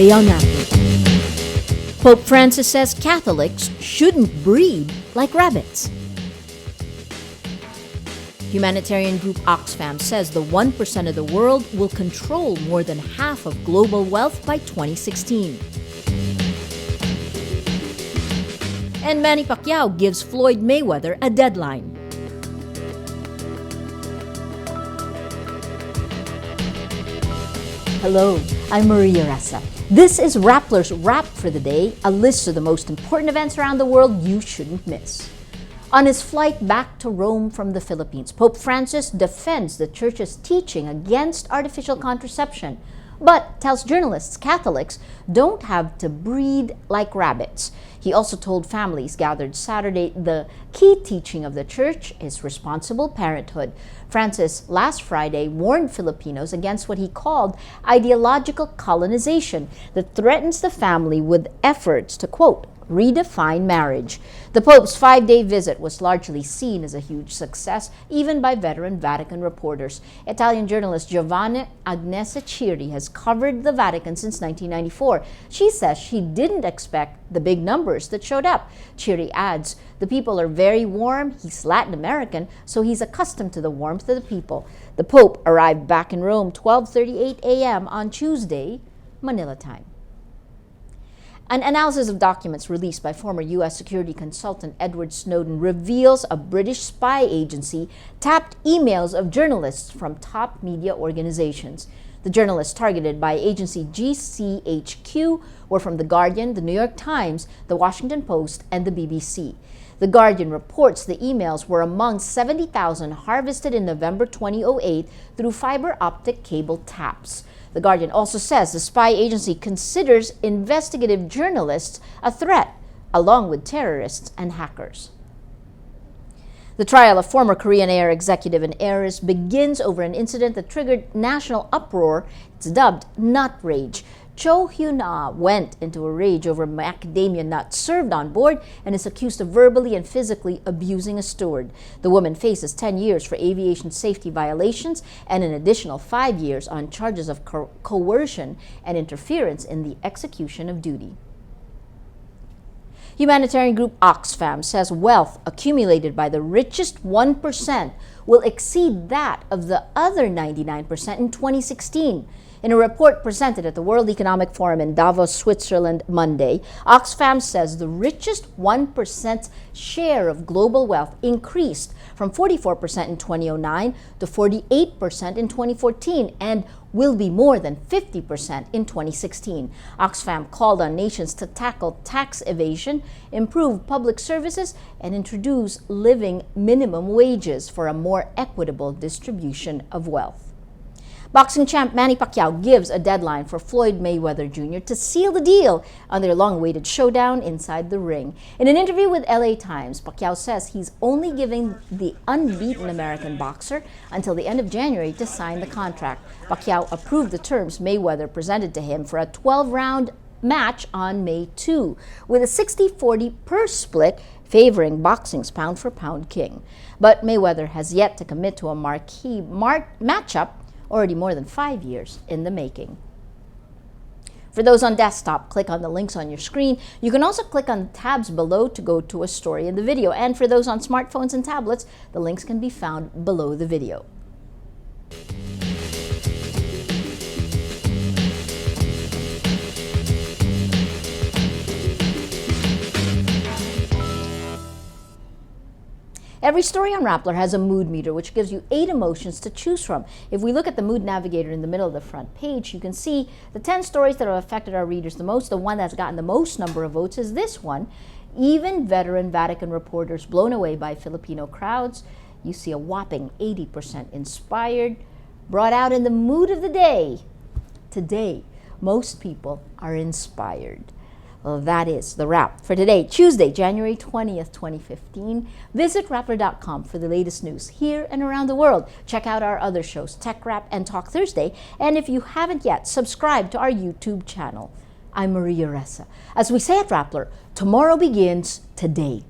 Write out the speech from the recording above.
today on Rappler. Pope Francis says Catholics shouldn't breed like rabbits. Humanitarian group Oxfam says the 1% of the world will control more than half of global wealth by 2016. And Manny Pacquiao gives Floyd Mayweather a deadline. Hello, I'm Maria Ressa. This is Rappler's Wrap for the Day, a list of the most important events around the world you shouldn't miss. On his flight back to Rome from the Philippines, Pope Francis defends the Church's teaching against artificial contraception, but tells journalists Catholics don't have to breed like rabbits. He also told families gathered Saturday the key teaching of the Church is responsible parenthood. Francis last Friday warned Filipinos against what he called ideological colonization that threatens the family with efforts to, quote, redefine marriage. The Pope's 5-day visit was largely seen as a huge success, even by veteran Vatican reporters. Italian journalist Giovanna Agnese Ciri has covered the Vatican since 1994. She says she didn't expect the big numbers that showed up. Ciri adds, the people are very warm. He's Latin American, so he's accustomed to the warmth of the people. The Pope arrived back in Rome 12:38 a.m. on Tuesday, Manila time. An analysis of documents released by former U.S. security consultant Edward Snowden reveals a British spy agency tapped emails of journalists from top media organizations. The journalists targeted by agency GCHQ were from The Guardian, The New York Times, The Washington Post, and the BBC. The Guardian reports the emails were among 70,000 harvested in November 2008 through fiber optic cable taps. The Guardian also says the spy agency considers investigative journalists a threat, along with terrorists and hackers. The trial of former Korean Air executive and heiress begins over an incident that triggered national uproar. It's dubbed nut rage. Cho Hyun-ah went into a rage over macadamia nuts served on board and is accused of verbally and physically abusing a steward. The woman faces 10 years for aviation safety violations and an additional 5 years on charges of coercion and interference in the execution of duty. Humanitarian group Oxfam says wealth accumulated by the richest 1% will exceed that of the other 99% in 2016. In a report presented at the World Economic Forum in Davos, Switzerland, Monday, Oxfam says the richest 1%'s share of global wealth increased from 44% in 2009 to 48% in 2014 and will be more than 50% in 2016. Oxfam called on nations to tackle tax evasion, improve public services, and introduce living minimum wages for a more equitable distribution of wealth. Boxing champ Manny Pacquiao gives a deadline for Floyd Mayweather Jr. to seal the deal on their long-awaited showdown inside the ring. In an interview with LA Times, Pacquiao says he's only giving the unbeaten American boxer until the end of January to sign the contract. Pacquiao approved the terms Mayweather presented to him for a 12-round match on May 2, with a 60-40 purse split favoring boxing's pound-for-pound king. But Mayweather has yet to commit to a marquee matchup already more than 5 years in the making. For those on desktop, click on the links on your screen. You can also click on the tabs below to go to a story in the video. And for those on smartphones and tablets, the links can be found below the video. Every story on Rappler has a mood meter, which gives you 8 emotions to choose from. If we look at the mood navigator in the middle of the front page, you can see the 10 stories that have affected our readers the most. The one that's gotten the most number of votes is this one. Even veteran Vatican reporters blown away by Filipino crowds. You see a whopping 80% inspired, brought out in the mood of the day. Today, most people are inspired. Well, that is the wrap for today, Tuesday, January 20th, 2015. Visit Rappler.com for the latest news here and around the world. Check out our other shows, Tech Rap and Talk Thursday. And if you haven't yet, subscribe to our YouTube channel. I'm Maria Ressa. As we say at Rappler, tomorrow begins today.